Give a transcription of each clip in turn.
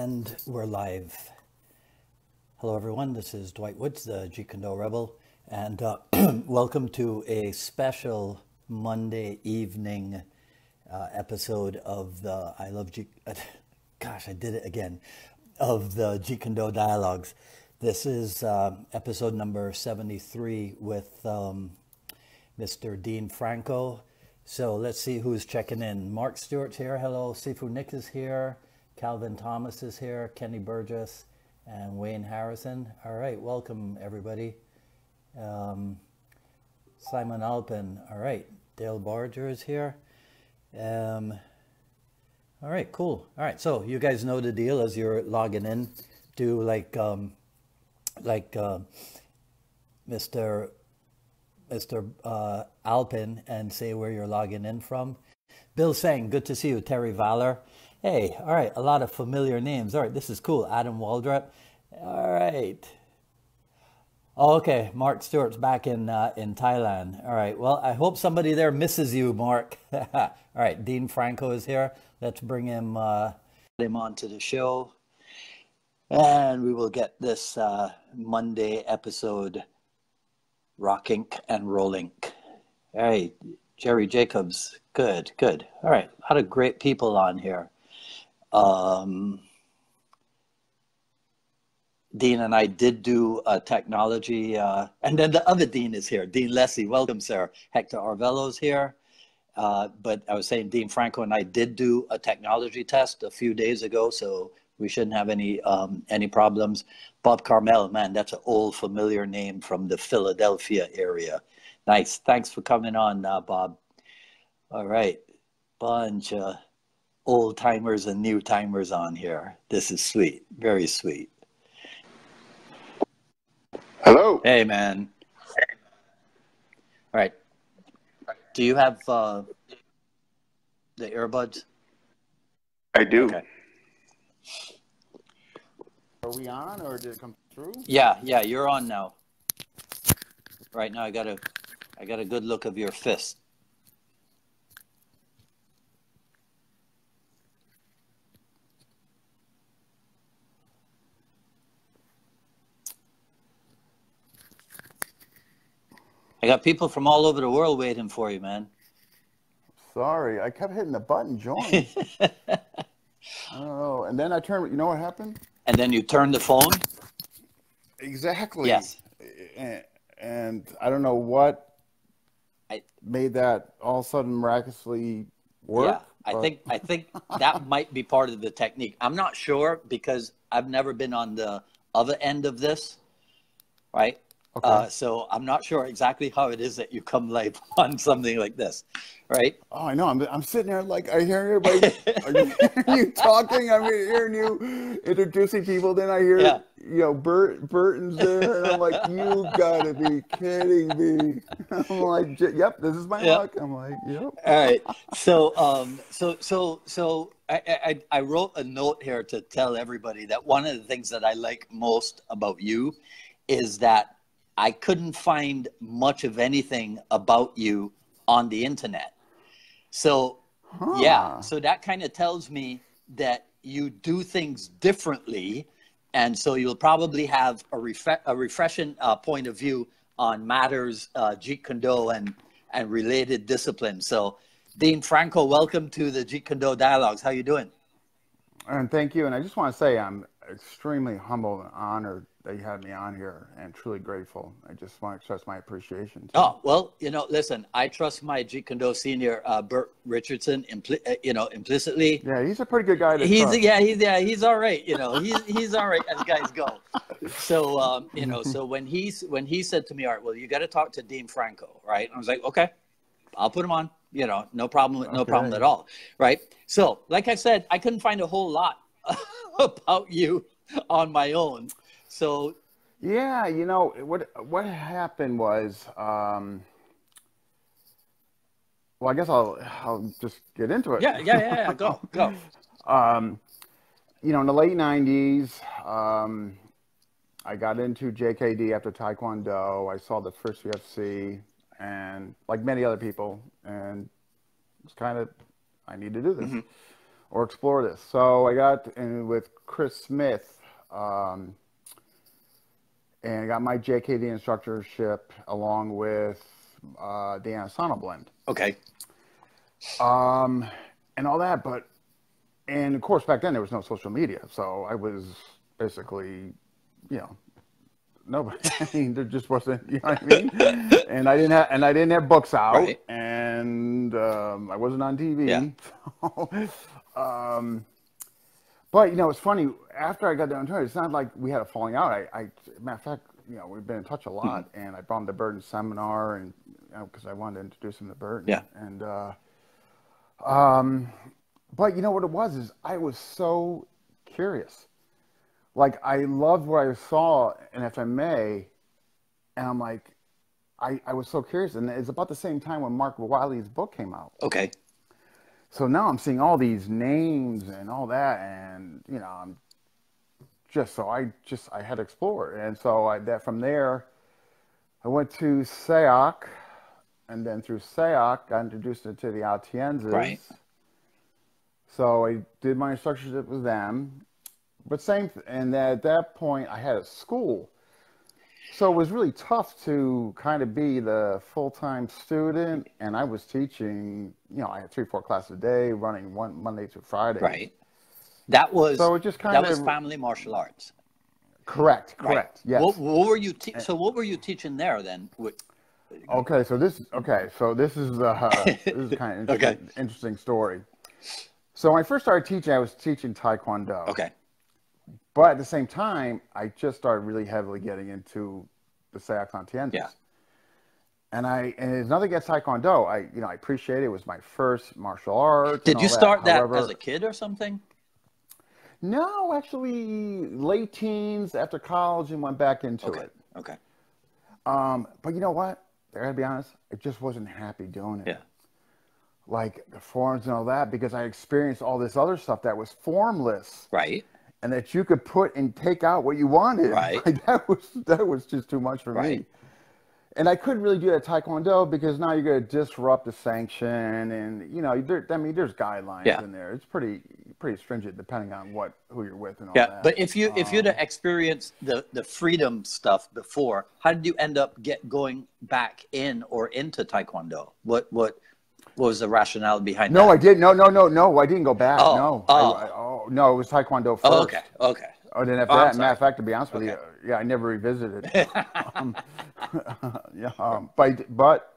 And we're live. Hello, everyone. This is Dwight Woods, the Jeet Kune Do Rebel, and welcome to a special Monday evening episode of the I Love Jeet. Gosh, I did it again. Of the Jeet Kune Do Dialogues. This is episode number 73 with Mr. Dean Franco. So let's see who's checking in. Mark Stewart's here. Hello. Sifu Nick is here. Calvin Thomas is here. Kenny Burgess and Wayne Harrison. All right. Welcome, everybody. Simon Alpin. All right. Dale Barger is here. All right. Cool. All right. So you guys know the deal as you're logging in. Do like Mr. Alpin and say where you're logging in from. Bill Sang, good to see you. Terry Valor. Hey, all right, a lot of familiar names. All right, this is cool. Adam Waldrop. All right. Oh, okay, Mark Stewart's back in Thailand. All right, well, I hope somebody there misses you, Mark. All right, Dean Franco is here. Let's bring him onto the show. And we will get this Monday episode rocking and rolling. All right, Jerry Jacobs. Good, good. All right, a lot of great people on here. Dean and I did do a technology, and then the other Dean is here. Dean Leslie, welcome, sir. Hector Arvello's here. But I was saying Dean Franco and I did do a technology test a few days ago, so we shouldn't have any problems. Bob Carmel, man, that's an old familiar name from the Philadelphia area. Nice. Thanks for coming on, Bob. All right. Bunch of old timers and new timers on here. This is sweet. Very sweet. Hello. Hey, man. All right. Do you have the earbuds? I do. Okay. Are we on, or did it come through? Yeah, you're on now. Right now, I got a good look of your fist. I got people from all over the world waiting for you, man. Sorry, I kept hitting the button, join. I don't know. And then I turned, you know what happened? And then you turned the phone? Exactly. Yes. And I don't know what made that all of a sudden miraculously work. Yeah, I think that might be part of the technique. I'm not sure because I've never been on the other end of this, right? Okay. So I'm not sure exactly how it is that you come live on something like this, right? Oh, I know. I'm sitting there like I hear everybody. Are you talking? I'm hearing you introducing people. Then I hear Burton's there, and I'm like, you gotta be kidding me. I'm like, yep, this is my luck. I'm like, yep. All right. So I wrote a note here to tell everybody that one of the things that I like most about you is that I couldn't find much of anything about you on the internet. So, so that kind of tells me that you do things differently. And so you'll probably have a refreshing point of view on matters, Jeet Kune Do and related disciplines. So, Dean Franco, welcome to the Jeet Kune Do Dialogues. How you doing? And thank you. And I just want to say I'm extremely humbled and honored that you had me on here, and truly grateful. I just want to express my appreciation. Oh, well, listen, I trust my Jeet Kune Do senior, Burton Richardson, implicitly. Yeah, he's a pretty good guy to he's trust. He's all right. He's all right as guys go. So, so when he said to me, all right, well, you got to talk to Dean Franco, right? And I was like, okay, I'll put him on, no problem at all. Right. So like I said, I couldn't find a whole lot about you on my own. So, yeah, what happened was, well, I guess I'll just get into it. Yeah. Go. In the late '90s, I got into JKD after Taekwondo. I saw the first UFC, and like many other people, and it's kind of, I need to do this. or explore this. So I got in with Chris Smith, and I got my JKD instructorship along with the Anasana blend. Okay. And all that, and of course back then there was no social media, so I was basically, nobody. I mean, there just wasn't, you know what I mean? And I didn't have books out, right. and I wasn't on TV. Yeah. So, but it's funny. After I got down to it, it's not like we had a falling out. Matter of fact, we've been in touch a lot, and I brought him to Burton seminar, and because I wanted to introduce him to Burton. Yeah. And but you know what it was is I was so curious. Like I loved what I saw in FMA, and I'm like, I was so curious, and it's about the same time when Mark Wiley's book came out. Okay. So now I'm seeing all these names and all that, and I'm I had to explore, and so from there, I went to SEAC, and then through SEAC, I introduced it to the Atienzas. Right. So I did my instructorship with them, but and at that point I had a school. So it was really tough to kind of be the full-time student, and I was teaching, I had 3-4 classes a day, running one Monday through Friday. Right. That was, so it just kind of, that was family martial arts. Correct. Right. Yes. What were you so what were you teaching there then? Okay, so this is kind of interesting story. So when I first started teaching, I was teaching Taekwondo. Okay. But at the same time, I just started really heavily getting into the SEAC Atienzas. Yeah. And there's nothing against Taekwondo. I appreciate it. It was my first martial arts. Did you start that as a kid or something? No, actually late teens after college and went back into it. Okay. But you know what? I gotta be honest, I just wasn't happy doing it. Yeah. Like the forms and all that, because I experienced all this other stuff that was formless. Right. And that you could put and take out what you wanted. Right. Like that was just too much for me. And I couldn't really do that Taekwondo because now you're going to disrupt the sanction, and there's guidelines in there. It's pretty stringent depending on who you're with and all that. Yeah, but if you'd have experienced the freedom stuff before, how did you end up going back into Taekwondo? What was the rationale behind that? No, I didn't. No, I didn't go back. No. No, it was Taekwondo first. Oh, okay. Oh, then after that, matter of fact, to be honest with you, I never revisited it. But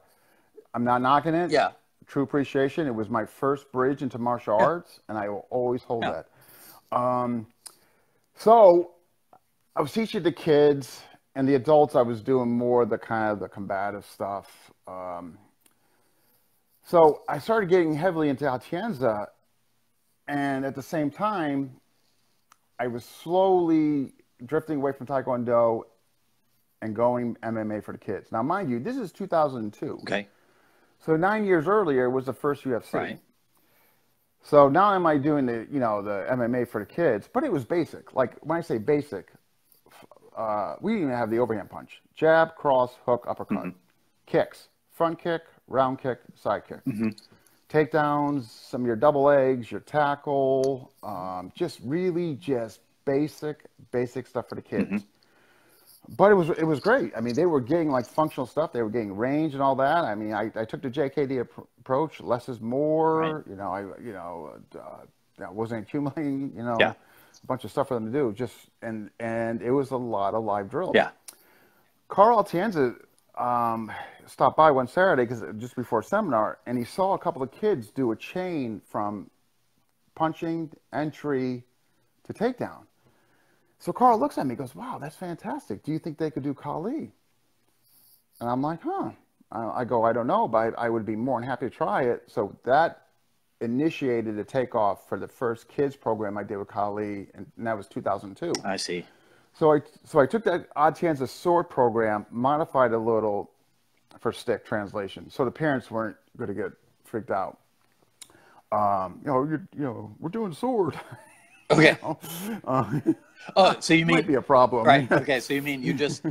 I'm not knocking it. Yeah. True appreciation. It was my first bridge into martial arts, and I will always hold that. So I was teaching the kids, and the adults I was doing more the kind of the combative stuff. So I started getting heavily into Atienza, and at the same time, I was slowly drifting away from Taekwondo and going MMA for the kids. Now, mind you, this is 2002. Okay. So 9 years earlier was the first UFC. Right. So now am I doing the MMA for the kids, but it was basic. Like when I say basic, we didn't even have the overhand punch. Jab, cross, hook, uppercut. Kicks, front kick, round kick, side kick. Takedowns, some of your double legs, your tackle, just basic stuff for the kids. But it was great. I mean, they were getting like functional stuff. They were getting range and all that. I mean, I took the JKD approach. Less is more. Right. I wasn't accumulating. A bunch of stuff for them to do. And it was a lot of live drills. Yeah. Carl Atienza stopped by one Saturday just before a seminar, and he saw a couple of kids do a chain from punching, entry to takedown. So Carl looks at me and goes, wow, that's fantastic. Do you think they could do Kali? And I'm like, I go, I don't know, but I would be more than happy to try it. So that initiated a takeoff for the first kids program I did with Kali, and that was 2002. I see. So I took that Atienza sword program, modified a little for stick translation, so the parents weren't going to get freaked out. We're doing sword. Okay. So you mean might be a problem, right? Okay, so you mean you just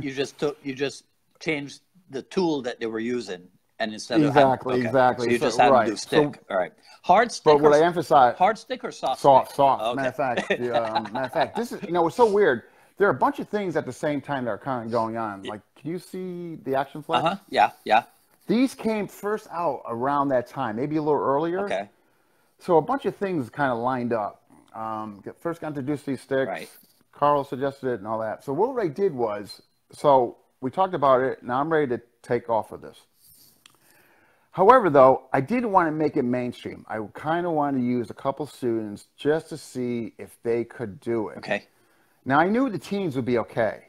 changed the tool that they were using and instead exactly, of exactly. So you just so, had right. to do stick. So, All right. Hard stick. but what I emphasize, hard stick or soft soft, stick? soft. Okay. Matter of fact, this is it's so weird. There are a bunch of things at the same time that are kind of going on. Like, can you see the action flex? Yeah, yeah. These came first out around that time, maybe a little earlier. Okay. So a bunch of things kind of lined up. First got introduced to these sticks. Right. Carl suggested it and all that. So what I did was, so we talked about it. Now I'm ready to take off of this. However, though, I didn't want to make it mainstream. I kind of wanted to use a couple students just to see if they could do it. Okay. Now, I knew the teens would be okay,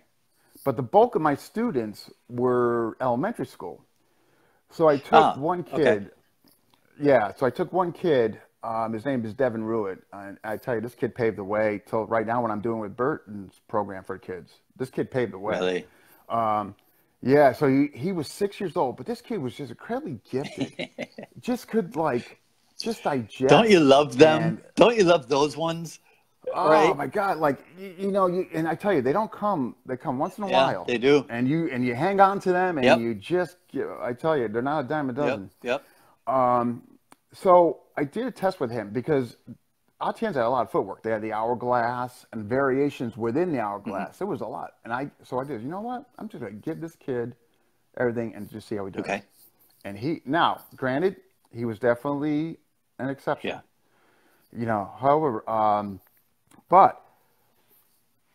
but the bulk of my students were elementary school. So I took one kid. Okay. Yeah, so I took one kid. His name is Devin Ruitt. And I tell you, this kid paved the way till right now what I'm doing with Burton's program for kids. This kid paved the way. Really? Yeah, so he was 6 years old, but this kid was just incredibly gifted. Just could just digest. Don't you love them? And, don't you love those ones? Oh right? My God! Like and I tell you, they don't come. They come once in a while. They do. And you hang on to them, and you just. I tell you, they're not a dime a dozen. Yep. So I did a test with him because Atienza had a lot of footwork. They had the hourglass and variations within the hourglass. Mm-hmm. There was a lot, and I did. You know what? I'm just gonna give this kid everything and just see how he does. Okay. And granted, he was definitely an exception. Yeah. However, but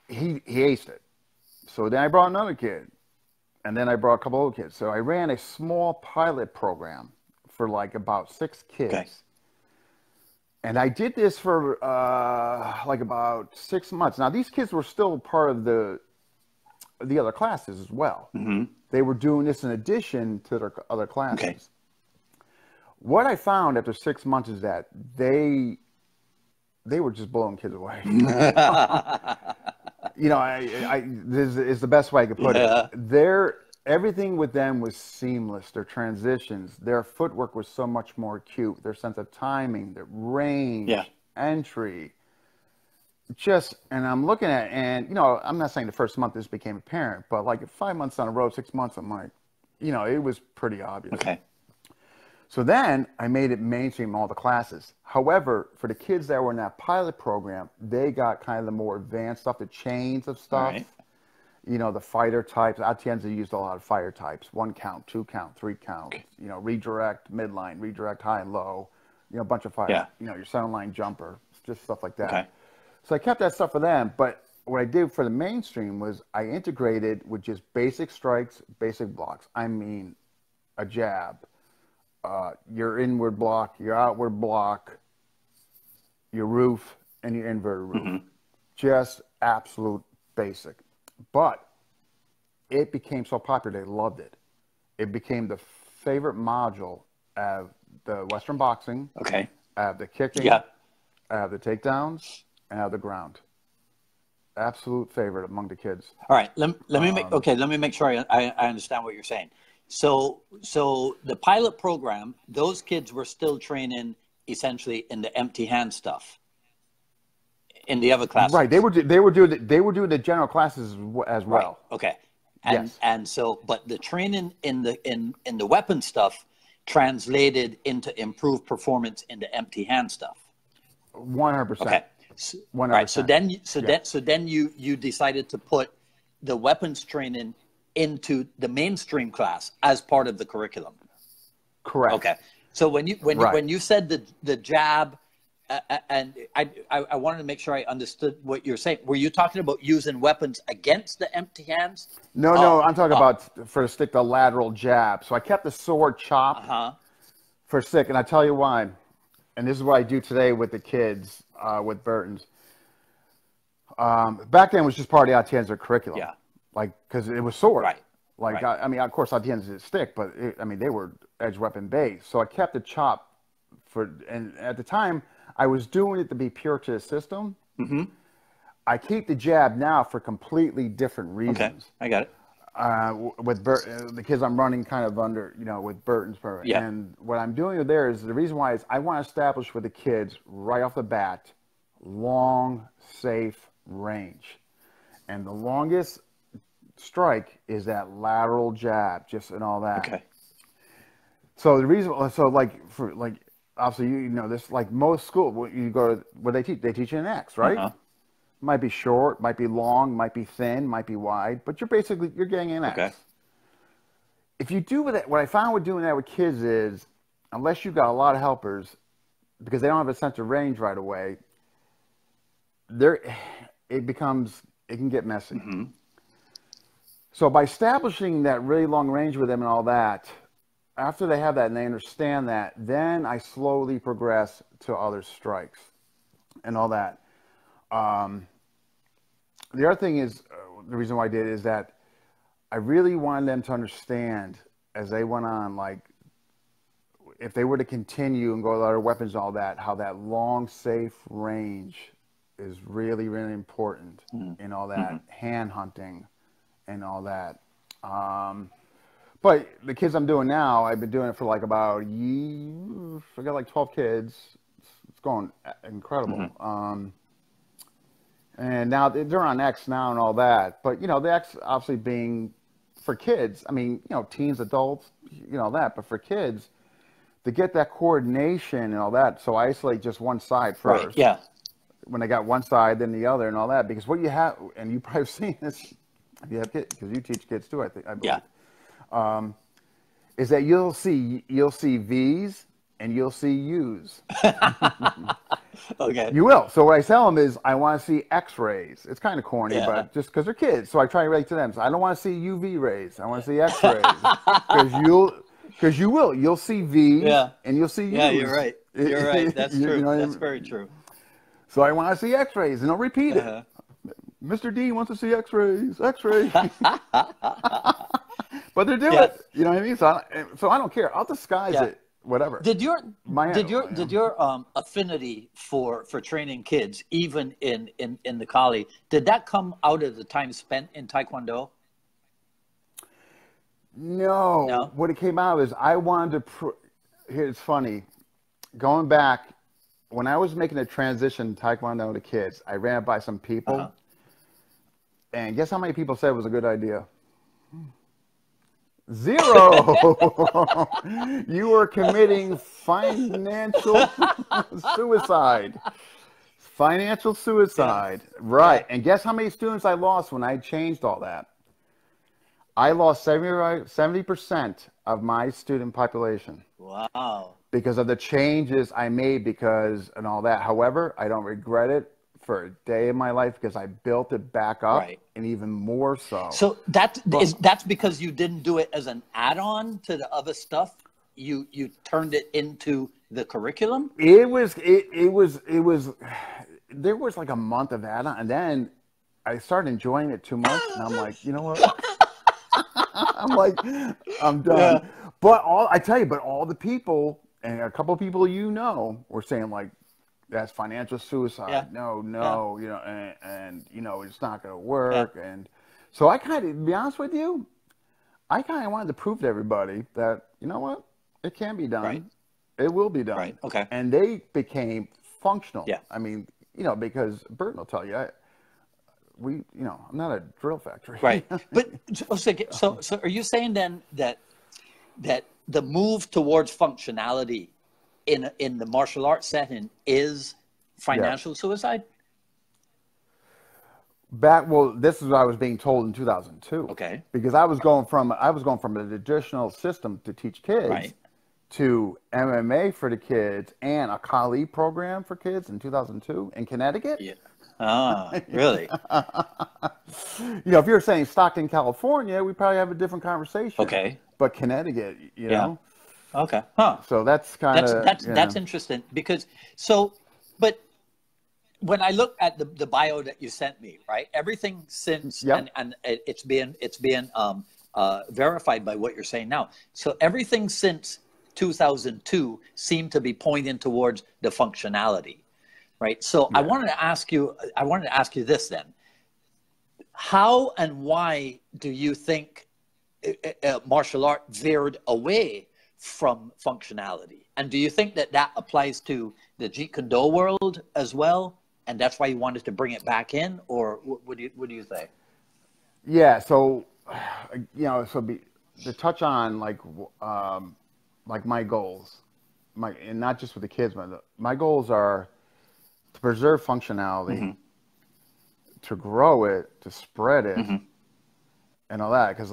he aced it. So then I brought another kid, and then I brought a couple other kids. So I ran a small pilot program for like about 6 kids. Okay. And I did this for like about 6 months. Now these kids were still part of the other classes as well. Mm-hmm. They were doing this in addition to their other classes. Okay. What I found after 6 months is that they were just blowing kids away. This is the best way I could put it. Everything with them was seamless. Their transitions, their footwork was so much more acute. Their sense of timing, their range, entry. And I'm looking at, and I'm not saying the first month this became apparent, but like 5 months on the road, 6 months, I'm like, it was pretty obvious. Okay. So then I made it mainstream in all the classes. However, for the kids that were in that pilot program, they got kind of the more advanced stuff, the chains of stuff. Right. The fighter types. Atienza used a lot of fighter types. 1 count, 2 count, 3 count. Okay. Redirect, midline, redirect, high and low. A bunch of fire. Yeah. Your center line jumper, just stuff like that. Okay. So I kept that stuff for them. But what I did for the mainstream was I integrated with just basic strikes, basic blocks. I mean, a jab, your inward block, your outward block, your roof, and your inverted roof. Mm-hmm. Just absolute basic. But it became so popular, they loved it. It became the favorite module of the Western boxing, of the kicking, of the takedowns, and of the ground. Absolute favorite among the kids. All right, let me make sure I understand what you're saying. So the pilot program, those kids were still training essentially in the empty hand stuff. In the other classes, right? They were doing the general classes as well. Right. Okay, and so, but the training in the weapon stuff translated into improved performance in the empty hand stuff. 100%. Okay, 100%. Right. So then you decided to put the weapons training into the mainstream class as part of the curriculum. Correct. Okay. So when you said the jab. And I wanted to make sure I understood what you're saying. Were you talking about using weapons against the empty hands? No, I'm talking about for stick the lateral jab. So I kept the sword chop for stick, and I tell you why. And this is what I do today with the kids with Burton's. Back then it was just part of the Atienza curriculum. Yeah. Like because it was sword. Right. Like right. I mean, of course Atienza is stick, but they were edge weapon based. So I kept the chop and at the time. I was doing it to be pure to the system. Mm-hmm. I keep the jab now for completely different reasons. Okay, I got it. With the kids I'm running kind of under, with Burton's program. Yeah. And what I'm doing there is the reason why is I want to establish with the kids right off the bat, long, safe range. And the longest strike is that lateral jab, just and all that. Okay. So the reason, so like for like obviously you know this, like most school you go to, what they teach you an X, right? Might be short, might be long, might be thin, might be wide, but you're getting an X. Okay. If you do with it, what I found with doing that with kids is, unless you've got a lot of helpers, because they don't have a sense of range right away, it can get messy. So by establishing that really long range with them and all that, after they have that and they understand that, then I slowly progress to other strikes and all that. The other thing is, the reason why I did is that I really wanted them to understand as they went on, like, if they were to continue and go with other weapons and all that, how that long, safe range is really, really important in all that hand hunting and all that. But the kids I'm doing now, I've been doing it for like about a year. I got like 12 kids. It's going incredible. And now they're on X now and all that. But, you know, the X obviously being for kids, I mean, you know, teens, adults, you know, that. But for kids, to get that coordination and all that, so I isolate just one side first. Right, yeah. When I got one side, then the other and all that. Because what you have, and you probably have seen this, if you have kids, because you teach kids too, I believe. Is that you'll see V's and you'll see U's. Okay. You will. So what I tell them is, I want to see X-rays. It's kind of corny, but just because they're kids. So I try to relate to them. So I don't want to see UV rays. I want to see X-rays. Because you will. You'll see V's and you'll see U's. Yeah, you're right. You're right. That's true. You know, that's very true. So I want to see X-rays, and they'll repeat it. Mr. Dean wants to see X-rays. X-rays. But they do it. You know what I mean? So I don't care. I'll disguise it. Whatever. Did your affinity for training kids, even in the Kali, did that come out of the time spent in Taekwondo? No. What it came out is I wanted to. It's funny, going back when I was making a transition Taekwondo to kids, I ran it by some people, and guess how many people said it was a good idea? 0. You are committing financial suicide. Financial suicide. Right. And guess how many students I lost when I changed all that? I lost 70% of my student population. Wow. Because of the changes I made and all that. However, I don't regret it for a day in my life because I built it back up and even more so. So that's because you didn't do it as an add-on to the other stuff. You turned it into the curriculum. There was like a month of add-on, and then I started enjoying it too much, and I'm like, you know what? I'm done. Yeah. But all the people and a couple of people were saying like, that's financial suicide. Yeah. No, you know, and you know, it's not going to work. Yeah. And so I kind of, to be honest with you, I kind of wanted to prove to everybody that, you know what, it can be done. Right. It will be done. Right. Okay. And they became functional. Yeah. I mean, you know, because Burton will tell you, I'm not a drill factory. Right. But so are you saying then that the move towards functionality in the martial arts setting is financial suicide? This is what I was being told in 2002. Okay. Because I was going from a traditional system to teach kids to MMA for the kids and a Kali program for kids in 2002 in Connecticut. Yeah. Ah, really? You know, if you're saying Stockton, California, we probably have a different conversation. Okay. But Connecticut, you know. Okay. Huh. So that's kind of that's interesting because but when I look at the bio that you sent me, right? Everything since and it's being verified by what you're saying now. So everything since 2002 seemed to be pointing towards the functionality, right? So I wanted to ask you this then: how and why do you think martial art veered away from functionality? And do you think that applies to the Jeet Kune Do world as well? And that's why you wanted to bring it back in? Or what do you say? Yeah, so, you know, to touch on like like my goals, and not just with the kids, but my goals are to preserve functionality, to grow it, to spread it, and all that. Because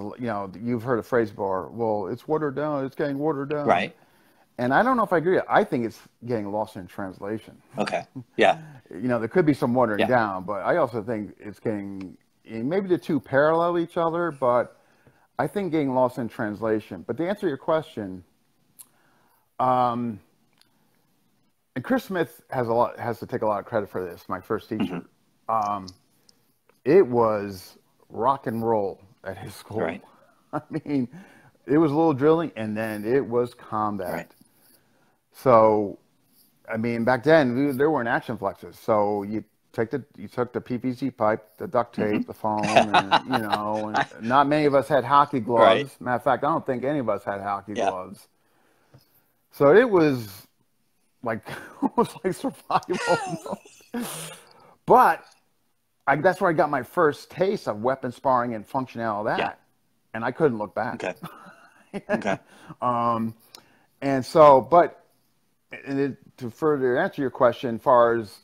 you've heard a phrase before. Well, it's watered down. It's getting watered down. Right. And I don't know if I agree. I think it's getting lost in translation. Okay. Yeah. There could be some watering down, but I also think it's getting, maybe the two parallel each other, but I think getting lost in translation. But to answer your question, and Chris Smith has to take a lot of credit for this, my first teacher. It was rock and roll at his school. Right. I mean, it was a little drilling, and then it was combat. Right. So, I mean, back then there weren't action flexes. So you took the PVC pipe, the duct tape, the foam, and and not many of us had hockey gloves. Right. Matter of fact, I don't think any of us had hockey gloves. So it was like almost like survival. But that's where I got my first taste of weapon sparring and functional that, and I couldn't look back. Okay. Okay. And so, but to further answer your question, as far as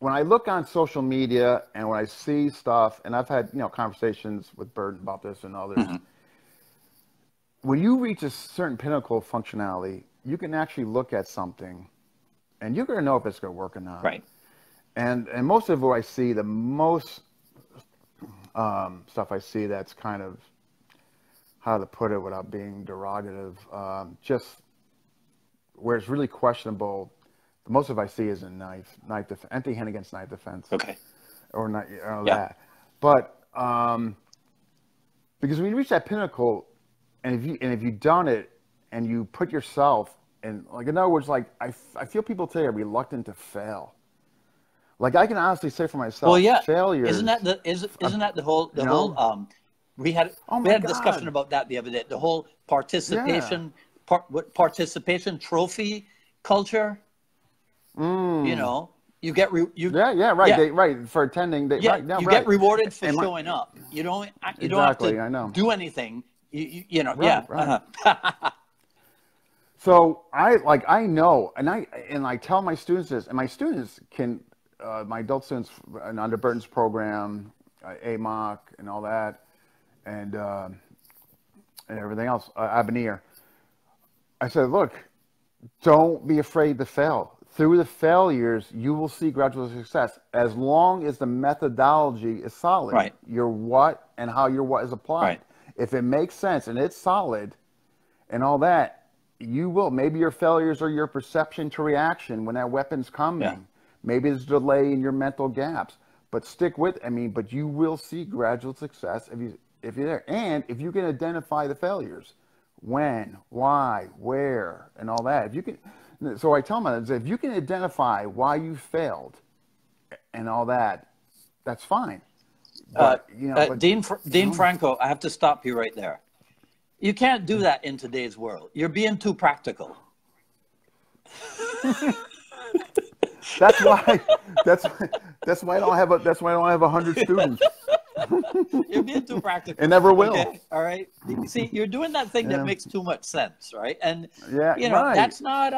when I look on social media and when I see stuff, and I've had conversations with Burton about this and others, when you reach a certain pinnacle of functionality, you can actually look at something, and you're going to know if it's going to work or not. Right. And most of what I see, the most stuff I see that's kind of, how to put it without being derogative, just where it's really questionable, the most of I see is in empty hand against knife defense. Okay. Or not, that. But because when you reach that pinnacle, and if you've done it and you put yourself in, like, in other words, like I feel people today are reluctant to fail. Like, I can honestly say for myself, failures. Isn't that the whole we had a discussion about that the other day. The whole participation participation trophy culture. You get right. For attending. You get rewarded for showing up. You don't have to do anything. So I know, and I tell my students this, and my students can, my adult students under Burton's program, AMOC and all that, and everything else, Avenir. I said, look, don't be afraid to fail. Through the failures, you will see gradual success as long as the methodology is solid. Right. Your what and how your what is applied. Right. If it makes sense and it's solid and all that, you will. Maybe your failures are your perception to reaction when that weapon's coming. Yeah. Maybe there's a delay in your mental gaps. But stick with, but you will see gradual success if you're there. And if you can identify the failures. When, why, where, and all that. If you can, so I tell them, if you can identify why you failed and all that, that's fine. But, Dean Franco, I have to stop you right there. You can't do that in today's world. You're being too practical. That's why I don't have 100 students. You're being too practical. It never will. Okay? All right. See, you're doing that thing that makes too much sense, right? And right. that's not.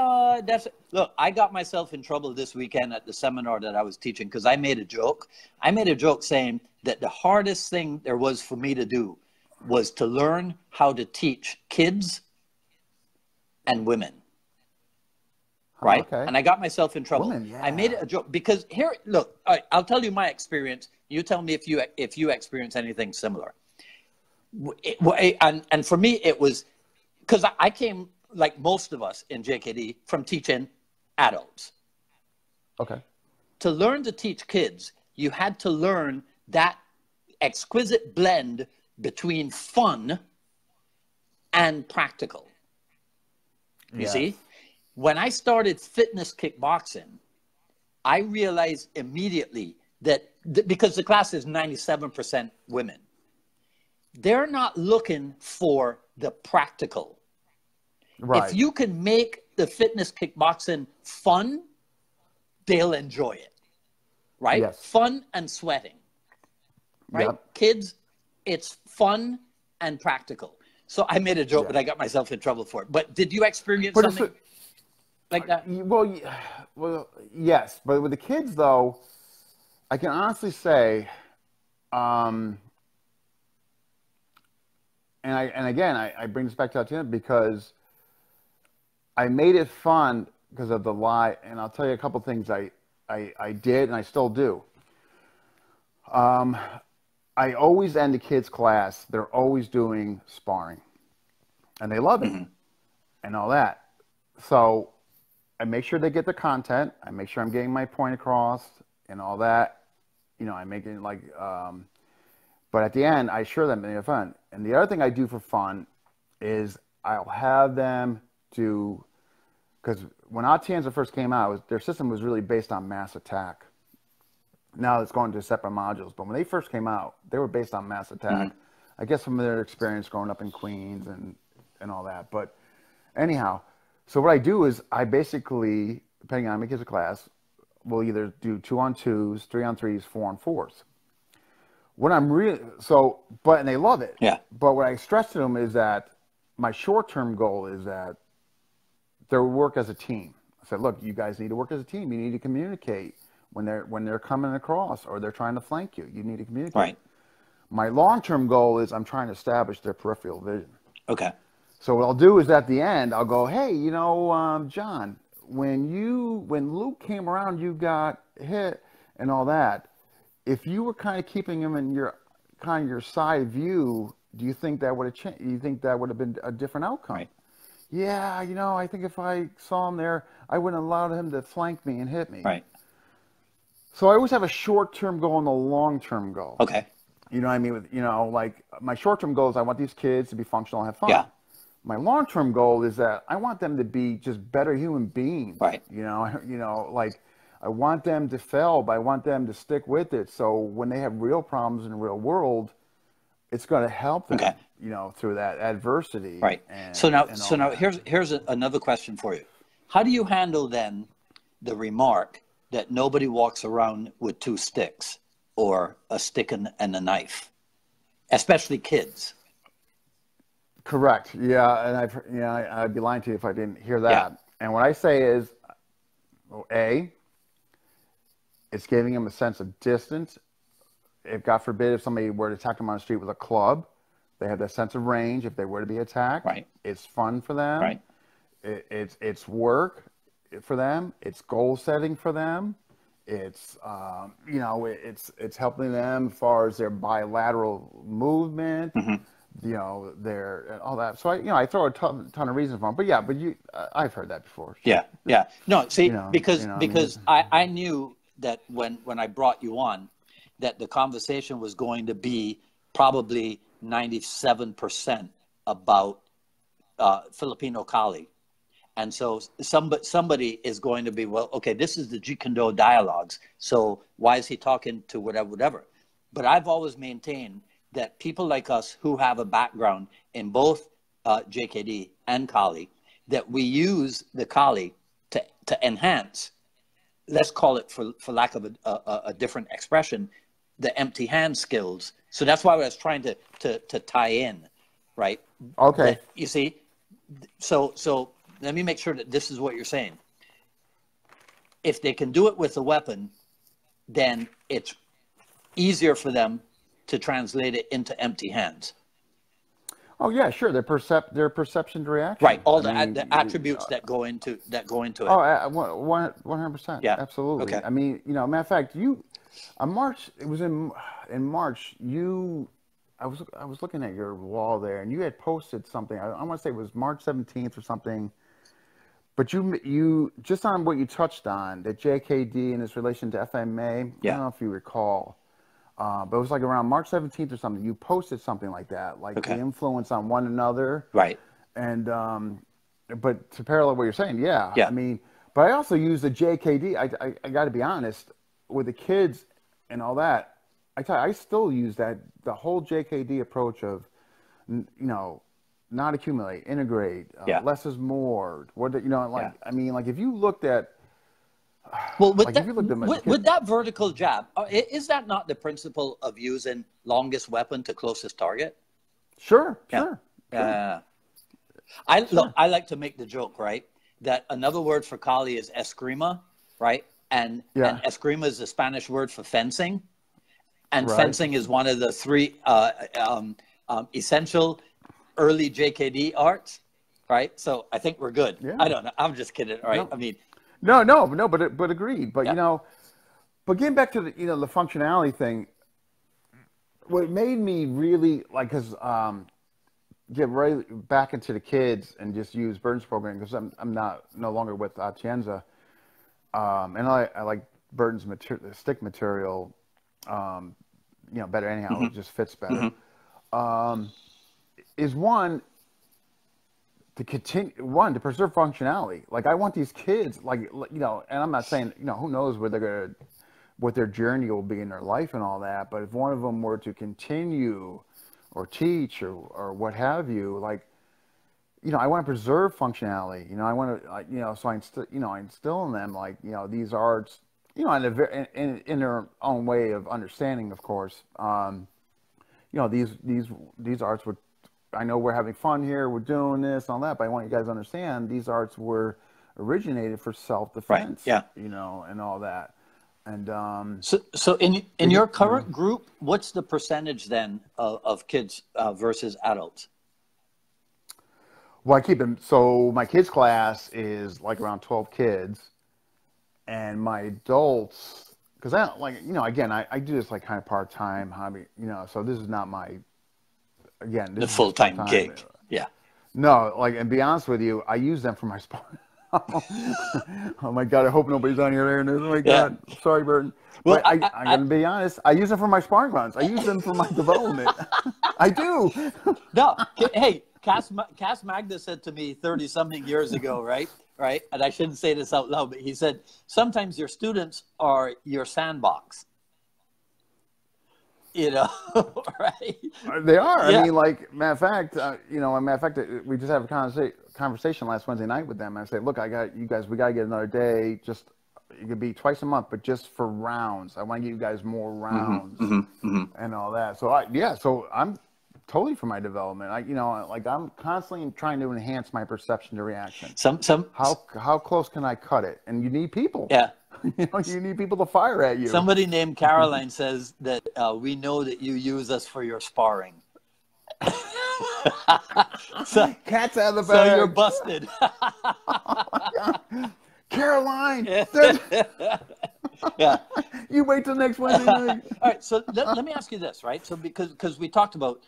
Look. I got myself in trouble this weekend at the seminar that I was teaching because I made a joke. I made a joke saying that the hardest thing there was for me to do was to learn how to teach kids and women. Right. Okay. And I got myself in trouble. Women, yeah. I made it a joke because here, look, I'll tell you my experience. You tell me if you experience anything similar. And for me, it was because I came, like most of us in JKD, from teaching adults. Okay. To learn to teach kids, you had to learn that exquisite blend between fun and practical. You see? When I started fitness kickboxing, I realized immediately that because the class is 97% women, they're not looking for the practical. Right. If you can make the fitness kickboxing fun, they'll enjoy it. Right? Yes. Fun and sweating. Right? Yep. Kids, it's fun and practical. So I made a joke, but I got myself in trouble for it. But did you experience something like that? Well, yes. But with the kids, though, I can honestly say, and again, I bring this back to the end because I made it fun because of the lie. And I'll tell you a couple things I did and I still do. I always end the kids' class. They're always doing sparring, and they love it and all that. So I make sure they get the content. I make sure I'm getting my point across and all that. You know, I make it like, but at the end, I assure them they have fun. And the other thing I do for fun is I'll have them do, because when Atienza first came out, their system was really based on mass attack. Now it's going to separate modules, but when they first came out, they were based on mass attack. I guess from their experience growing up in Queens and all that. But anyhow, so what I do is I basically, depending on how many kids a class, will either do 2-on-2s, 3-on-3s, 4-on-4s. What I'm really, and they love it. Yeah. But what I stress to them is that my short-term goal is that they work as a team. I said, look, you guys need to work as a team. You need to communicate. When they're coming across or they're trying to flank you, you need to communicate. Right. My long-term goal is I'm trying to establish their peripheral vision. Okay. So what I'll do is at the end, I'll go, hey, you know, John, when Luke came around, you got hit and all that. If you were kind of keeping him in your side view, do you think that would have changed? You think that would have been a different outcome? Right. Yeah, you know, I think if I saw him there, I wouldn't allow him to flank me and hit me. Right. So I always have a short-term goal and a long-term goal. Okay. You know what I mean? With, you know, like my short-term goal is I want these kids to be functional and have fun. Yeah. My long-term goal is that I want them to be just better human beings. Right. You know, like I want them to fail, but I want them to stick with it. So when they have real problems in the real world, it's going to help them, you know, through that adversity. Right. So now here's another question for you. How do you handle then the remark that nobody walks around with 2 sticks or a stick and a knife, especially kids? Correct. Yeah, and I'd be lying to you if I didn't hear that. Yeah. And what I say is, it's giving them a sense of distance. If God forbid, if somebody were to attack them on the street with a club, they have that sense of range. If they were to be attacked, it's fun for them. Right. It's work for them. It's goal setting for them. It's you know, it's helping them as far as their bilateral movement. You know, their all that. So I throw a ton of reasons for them. But I've heard that before. Yeah. No, see, because I knew that when I brought you on, that the conversation was going to be probably 97% about Filipino Kali. And so somebody is going to be, well, okay, this is the Jeet Kune Do dialogues. So why is he talking to whatever? But I've always maintained that people like us who have a background in both JKD and Kali, that we use the Kali to enhance, let's call it for lack of a different expression, the empty hand skills. So that's why I was trying to tie in, right? Okay. That, you see, so let me make sure that this is what you're saying. If they can do it with a weapon, then it's easier for them to translate it into empty hands. Oh yeah, sure. Their perception to reaction. Right. All the attributes that go into it. Oh, 100%. Yeah. Absolutely. Okay. I mean, matter of fact, it was in March. I was looking at your wall there, and you had posted something. I want to say it was March 17th or something. But you just on what you touched on, that JKD and its relation to FMA. Yeah. I don't know if you recall. But it was like around March 17th or something. You posted something like that, like the influence on one another. Right. And but to parallel what you're saying, yeah. I mean, but I also use the JKD. I got to be honest with the kids and all that. I still use the whole JKD approach of, not accumulate, integrate, less is more. I mean, like if you looked at. Well, with that vertical jab, is that not the principle of using longest weapon to closest target? Sure. Look, I like to make the joke, right, that another word for Kali is eskrima, right? And eskrima is the Spanish word for fencing. And fencing is one of the three essential early JKD arts, right? So I think we're good. I don't know. I'm just kidding, right? No. I mean, but agreed. But but getting back to the the functionality thing, what made me really because get right back into the kids and just use Burton's program because I'm no longer with Atienza, and I like Burton's stick material. Better anyhow. It just fits better. Is one to to preserve functionality. Like I want these kids, and I'm not saying who knows what their journey will be in their life and all that. But if one of them were to continue or teach or what have you, I want to preserve functionality. I want to, so I instill in them these arts. In their own way of understanding, of course. These arts would. I know we're having fun here. We're doing this and all that, but I want you guys to understand these arts were originated for self-defense. Right. Yeah. And all that. And so in your current group, what's the percentage then of kids versus adults? Well, I keep them. So my kids class is around 12 kids. And my adults, because I don't again, I do this kind of part-time hobby, so this is not the full-time gig. Yeah. No, and be honest with you, I use them for my sparring. Oh my God, I hope nobody's on here. Oh my God. Sorry, Burton. Well, but I'm going to be honest, I use them for my sparring runs. I use them for my development. I do. No, hey, Cass Magda said to me 30-something years ago, right? And I shouldn't say this out loud, but he said, sometimes your students are your sandbox. Right? They are. Yeah. I mean, matter of fact, we just had a conversation last Wednesday night with them. I said, look, I got you guys, we got to get another day. Just, it could be twice a month, but just for rounds. I want to give you guys more rounds and all that. So, so I'm totally for my development. I'm constantly trying to enhance my perception to reaction. How close can I cut it? And you need people. Yeah. You need people to fire at you. Somebody named Caroline says that we know that you use us for your sparring. So, cat's out of the bag. So you're busted. Oh my God. Caroline. Yeah. You wait till next Wednesday night. All right. So let me ask you this, right? So because we talked about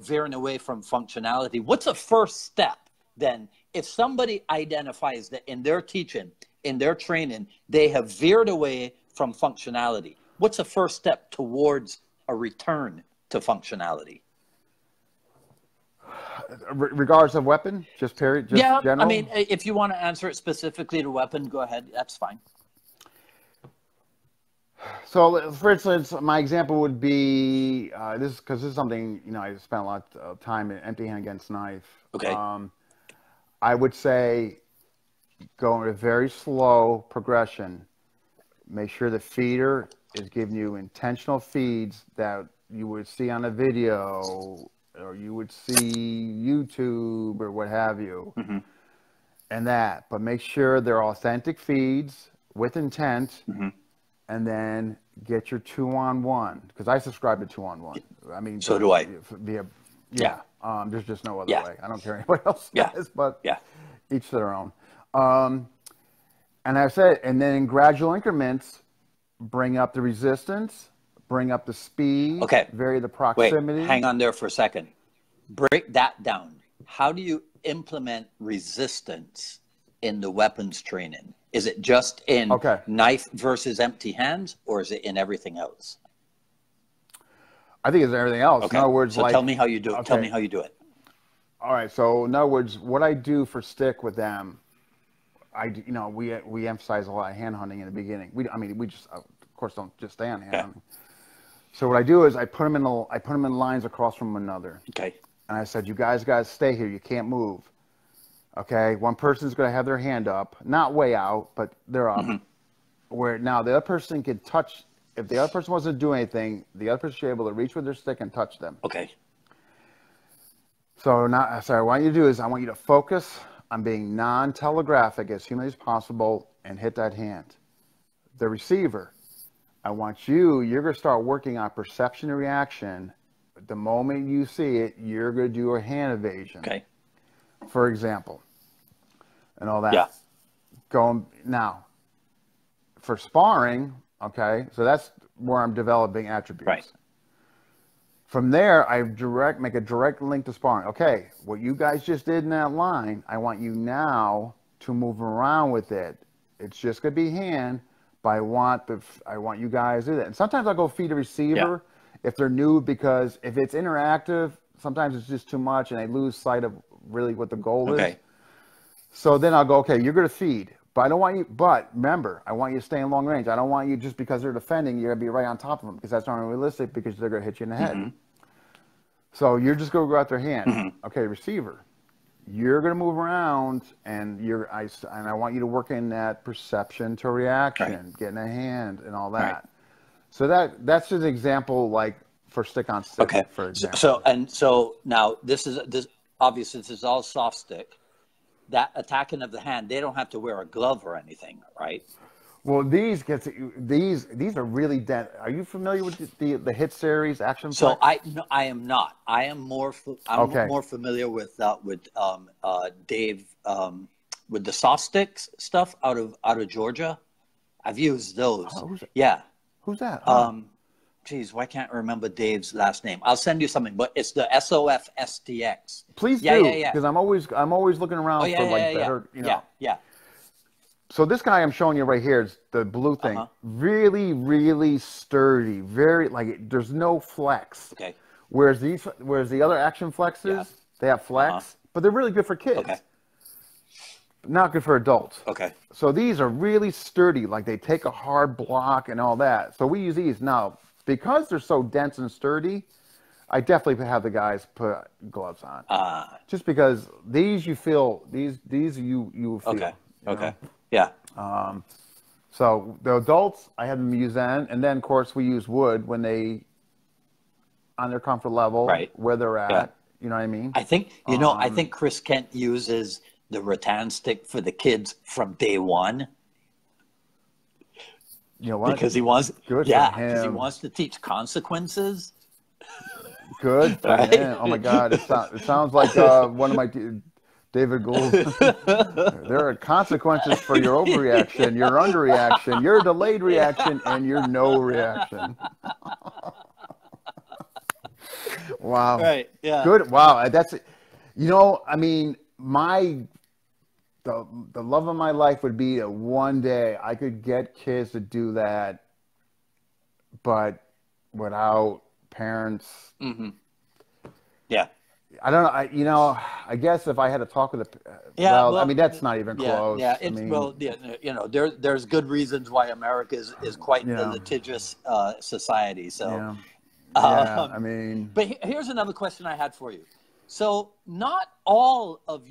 veering away from functionality, what's a first step then if somebody identifies that in their teaching, in their training, they have veered away from functionality? What's the first step towards a return to functionality? Regardless of weapon, just period. Just general? I mean, if you want to answer it specifically to weapon, go ahead. That's fine. So, for instance, my example would be this is something I spent a lot of time in empty hand against knife. Okay. I would say go in a very slow progression. Make sure the feeder is giving you intentional feeds that you would see on a video or you would see YouTube or what have you. And that, but make sure they're authentic feeds with intent. And then get your 2-on-1, because I subscribe to 2-on-1. I mean, so do I. There's just no other way. I don't care anybody else does, but each their own. And I said, and then in gradual increments, bring up the resistance, bring up the speed, vary the proximity. Wait, hang on there for a second. Break that down. How do you implement resistance in the weapons training? Is it just in knife versus empty hands, or is it in everything else? I think it's everything else. Okay. In other words, so tell me how you do it. Tell me how you do it. All right. So in other words, what I do for stick with them, we emphasize a lot of hand hunting in the beginning. We just of course don't just stay on hand hunting. So what I do is I put them in lines across from one another. Okay. And I said, you guys got to stay here. You can't move. Okay, one person's going to have their hand up, not way out, but they're up. Where now the other person can touch. If the other person wasn't doing anything, the other person should be able to reach with their stick and touch them. Okay. So now, so what I want you to do is I want you to focus on being non-telegraphic as humanly as possible and hit that hand. The receiver, I want you're going to start working on perception and reaction. The moment you see it, you're going to do a hand evasion. Okay. For example, and all that. Yeah. Going now, for sparring, okay, so that's where I'm developing attributes. Right. From there, I make a direct link to sparring. Okay, what you guys just did in that line, I want you now to move around with it. It's just gonna be hand, but I want you guys to do that. And sometimes I'll go feed a receiver if they're new, because if it's interactive, sometimes it's just too much and they lose sight of really what the goal is. So then I'll go, okay, you're gonna feed. But I don't want you, but remember, I want you to stay in long range. I don't want you just because they're defending, you're going to be right on top of them, because that's not realistic, because they're going to hit you in the head. So you're just going to go out their hand. Okay, receiver, you're going to move around, and I want you to work in that perception to reaction, getting a hand and all that. So that's just an example, like for stick on stick, for example. So now this obviously this is all soft stick. That attacking of the hand, they don't have to wear a glove or anything, right? Well, these are really dead. Are you familiar with the hit series action? So I am not. I am more more familiar with Dave with the soft sticks stuff out of Georgia. I've used those. Oh, who's that? Geez, why can't I remember Dave's last name? I'll send you something, but it's the SOF STX. Please do, because I'm always looking around for better, you know. So this guy I'm showing you right here is the blue thing. Really, really sturdy. Very there's no flex. Okay. Whereas the other action flexes, they have flex, but they're really good for kids. Okay. Not good for adults. Okay. So these are really sturdy. Like they take a hard block and all that. So we use these now. Because they're so dense and sturdy, I definitely have the guys put gloves on. Just because these you feel, these you feel. Okay. You know? Yeah. So the adults, I have them use then, and then of course we use wood when they on their comfort level, where they're at. Yeah. You know what I mean? I think I think Chris Kent uses the rattan stick for the kids from day one. You know what? Because he wants, because he wants to teach consequences. Good for him. Oh my God! It sounds like one of my David Gould. There are consequences for your overreaction, your underreaction, your delayed reaction, and your no reaction. Wow. Right. Yeah. Good. Wow. That's, I mean, the love of my life would be that one day I could get kids to do that, but without parents. Yeah. I don't know. I guess if I had to talk with I mean, that's not even close. Yeah. There's good reasons why America is quite a litigious society. So, I mean. But here's another question I had for you. So not all of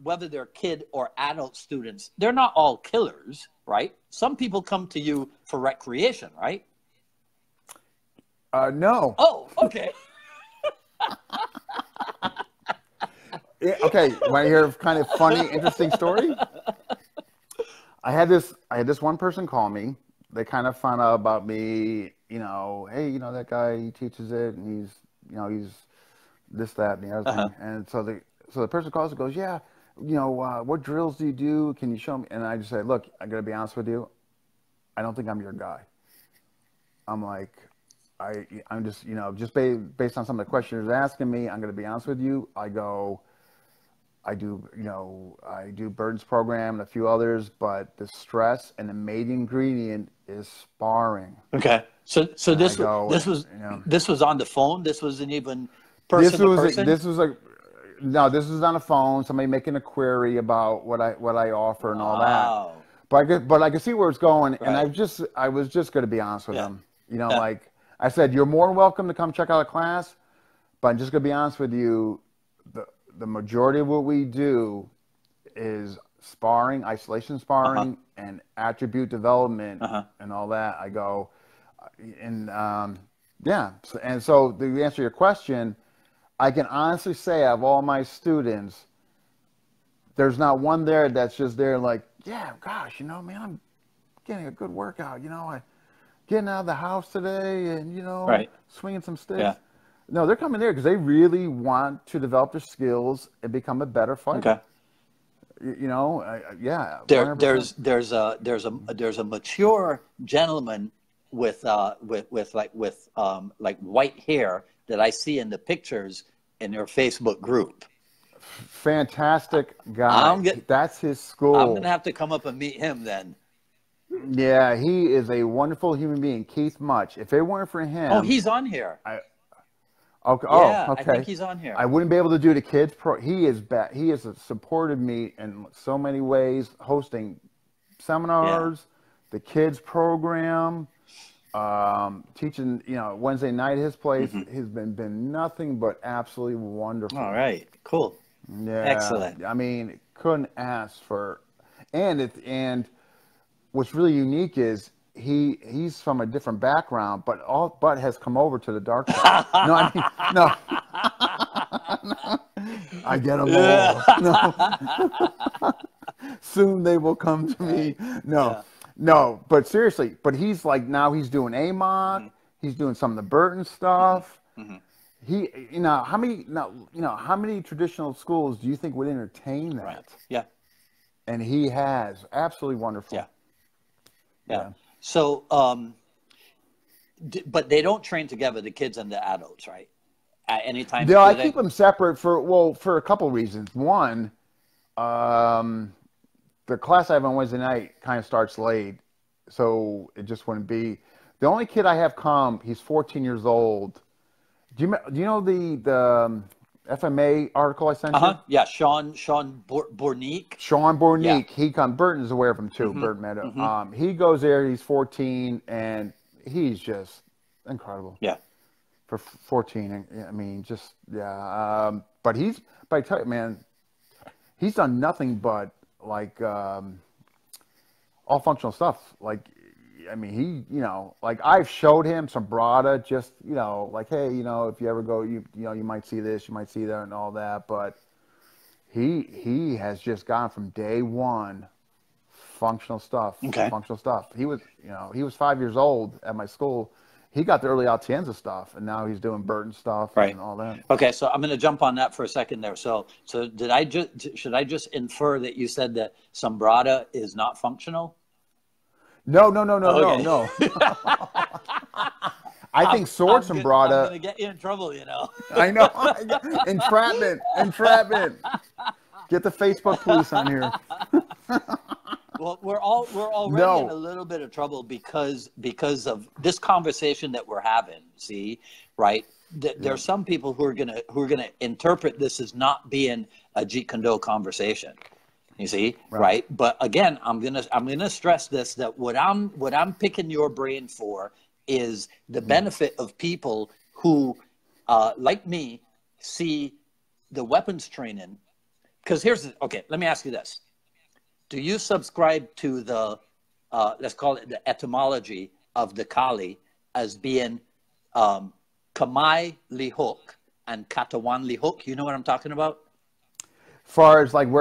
whether they're kid or adult students, they're not all killers, right? Some people come to you for recreation, right? No. Oh, okay. Okay, want to hear a kind of funny, interesting story? I had this one person call me. They kind of found out about me, hey, that guy, he teaches it, and he's this, that, and the other thing. And so the person calls and goes, yeah, what drills do you do? Can you show me? And I just say, look, I got to be honest with you. I don't think I'm your guy. I'm like, I'm just, just based on some of the questions you're asking me, I'm going to be honest with you. I do Burton's program and a few others, but the stress and the main ingredient is sparring. Okay. So this was on the phone. This wasn't even person to person. This was on the phone. Somebody making a query about what I offer and all that. But I could see where it's going, and I was just going to be honest with them. Like I said, you're more than welcome to come check out a class, but I'm just going to be honest with you. The majority of what we do is sparring, isolation sparring, and attribute development, and all that. I go, and so to answer your question, I can honestly say of all my students, there's not one there that's just there like, yeah, gosh, you know, man, I'm getting a good workout. You know, I getting out of the house today and, you know, swinging some sticks. Yeah. No, they're coming there because they really want to develop their skills and become a better fighter. Okay. You know, yeah. There's a mature gentleman with white hair that I see in the pictures in your Facebook group. Fantastic guy. That's his school. I'm gonna have to come up and meet him then. Yeah, he is a wonderful human being, Keith Much. If it weren't for him, oh, he's on here. Okay. Yeah, okay. I think he's on here. I wouldn't be able to do the kids pro. He has supported me in so many ways, hosting seminars, the kids program, teaching. You know, Wednesday night at his place has been nothing but absolutely wonderful. All right, cool. Yeah, excellent. I mean, couldn't ask for, and what's really unique is. He's from a different background, but has come over to the dark side. No, I mean, no. No. I get them all. No. Soon they will come to me. No, but seriously, but he's like now he's doing AMOC. He's doing some of the Burton stuff. He, how many traditional schools do you think would entertain that? Right. Yeah. And he has absolutely wonderful. Yeah. So, but they don't train together, the kids and the adults, right? At any time? No, I keep them separate for a couple reasons. One, the class I have on Wednesday night kind of starts late, so it just wouldn't be. The only kid I have come, he's 14 years old. Do you know the FMA article I sent you? Yeah, Sean Bornique. Sean Bornique. Yeah. He comes. Burton's aware of him too. Burton Meadow. He goes there. He's 14, and he's just incredible. Yeah. For 14, I mean, just yeah. But I tell you, man, he's done nothing but like all functional stuff. Like, I mean, like I've showed him some Brada, just, like, hey, if you ever go, you might see this, you might see that and all that. But he has just gone from day one, functional stuff. Okay. Functional stuff. He was 5 years old at my school. He got the early Altienza stuff, and now he's doing Burton stuff and all that. Okay, so I'm going to jump on that for a second there. So should I just infer that you said that Sombrada is not functional? No. I think sword Sombrada. I'm going to get you in trouble, I know. Entrapment. Get the Facebook police on here. Well, we're already in a little bit of trouble because of this conversation that we're having. See, right? There are some people who are gonna interpret this as not being a Jeet Kune Do conversation. You see, right? But again, I'm gonna stress this, that what I'm picking your brain for is the benefit of people who, like me, see the weapons training. Because let me ask you this. Do you subscribe to the, let's call it the etymology of the Kali as being Kamai Lihok and Katawan Lihok? You know what I'm talking about? As far as like the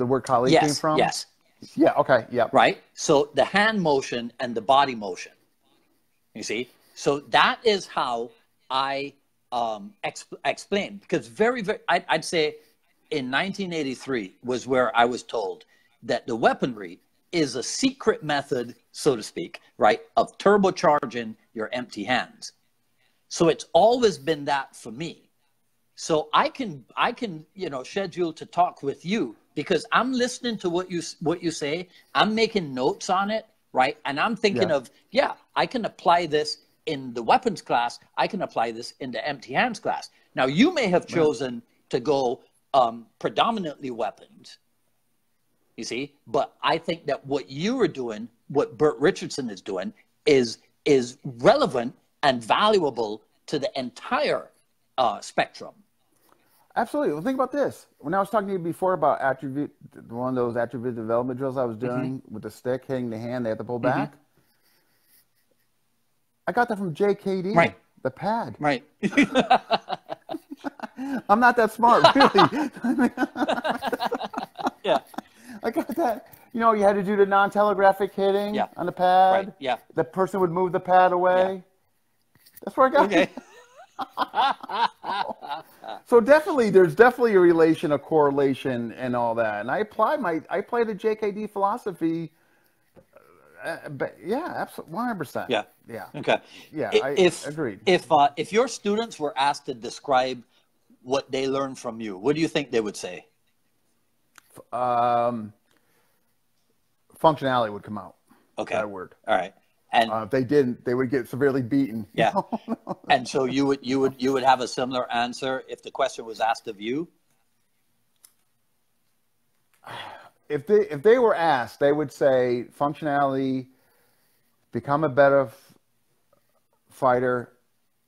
word Kali came from? Yes. Yeah, okay, yeah. Right? So the hand motion and the body motion. You see? So that is how I explain. Because I'd say in 1983 was where I was told that the weaponry is a secret method, so to speak, right, of turbocharging your empty hands. So it's always been that for me. So I can schedule to talk with you because I'm listening to what you say. I'm making notes on it, right? And I'm thinking I can apply this in the weapons class. I can apply this in the empty hands class. Now, you may have chosen to go predominantly weapons, you see, but I think that what you are doing, what Burton Richardson is doing, is relevant and valuable to the entire spectrum. Absolutely. Well, think about this. When I was talking to you before about one of those attribute development drills I was doing with the stick hitting the hand, they have to pull back. I got that from JKD, right? The pad, right? I'm not that smart, really. Yeah. I got that. You know, you had to do the non-telegraphic hitting on the pad. Right. Yeah. The person would move the pad away. Yeah. That's where I got Okay. So definitely, there's definitely a relation, a correlation, and all that. And I apply the JKD philosophy. But yeah, absolutely, 100%. Yeah. Yeah. Okay. Yeah, agreed. If your students were asked to describe what they learned from you, what do you think they would say? Functionality would come out. Okay. That word. All right. And if they didn't, they would get severely beaten. Yeah. And so you would have a similar answer if the question was asked of you? If they were asked, they would say functionality, become a better fighter.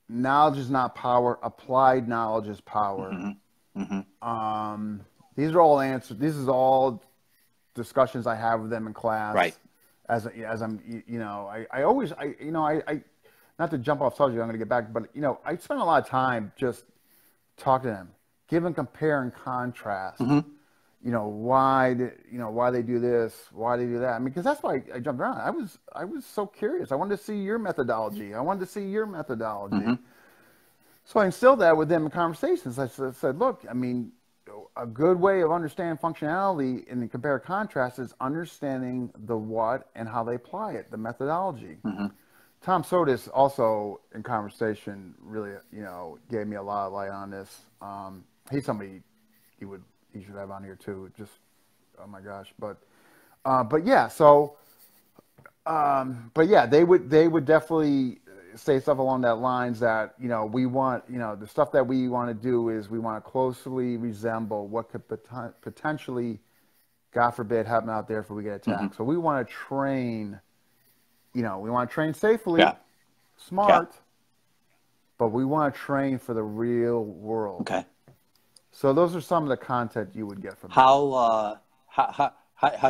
Knowledge is not power. Applied knowledge is power. Mm-hmm. Mm-hmm. These are all answers. This is all discussions I have with them in class. Right. As I'm, I always, not to jump off subject, I'm going to get back, but, I spend a lot of time just talking to them, give and compare and contrast, Mm-hmm. Why they do this, why they do that. I mean, because that's why I jumped around. I was so curious. I wanted to see your methodology. Mm-hmm. So I instilled that with them in conversations. I said, look, I mean, a good way of understanding functionality in the compare and contrast is understanding the what and how they apply it, the methodology. Mm-hmm. Tom Sotis also in conversation really, gave me a lot of light on this. He's somebody he should have on here too. Just, oh my gosh. But yeah, so, but yeah, they would definitely say stuff along that lines that, we want, the stuff that we want to do is we want to closely resemble what could potentially, God forbid, happen out there if we get attacked. Mm-hmm. So we want to train, we want to train safely, smart, but we want to train for the real world. Okay. So those are some of the content you would get from them. How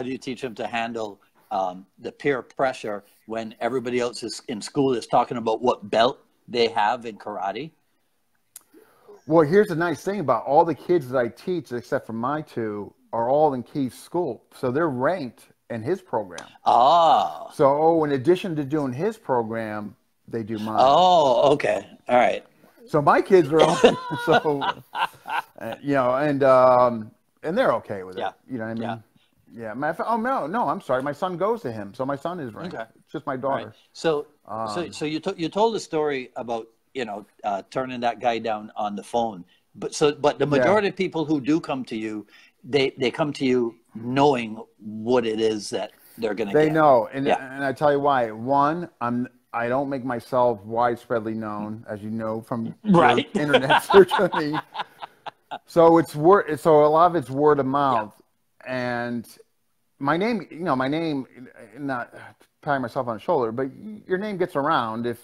do you teach them to handle the peer pressure when everybody else in school is talking about what belt they have in karate? Well, here's the nice thing about all the kids that I teach, except for my two, are all in Keith's school. So they're ranked in his program. Oh. So in addition to doing his program, they do mine. Oh, okay. All right. So my kids are all, and they're okay with it. Yeah. You know what I mean? Yeah. Matter of fact, no, I'm sorry. My son goes to him. So my son is ranked. Okay. It's just my daughter. Right. So you told a story about, turning that guy down on the phone. But the majority of people who do come to you, they come to you knowing what it is that they're going to get. They know. And I tell you why. One, I don't make myself widespreadly known, as you know from your internet search on me. So so a lot of it's word of mouth, and my name, not patting myself on the shoulder, but your name gets around if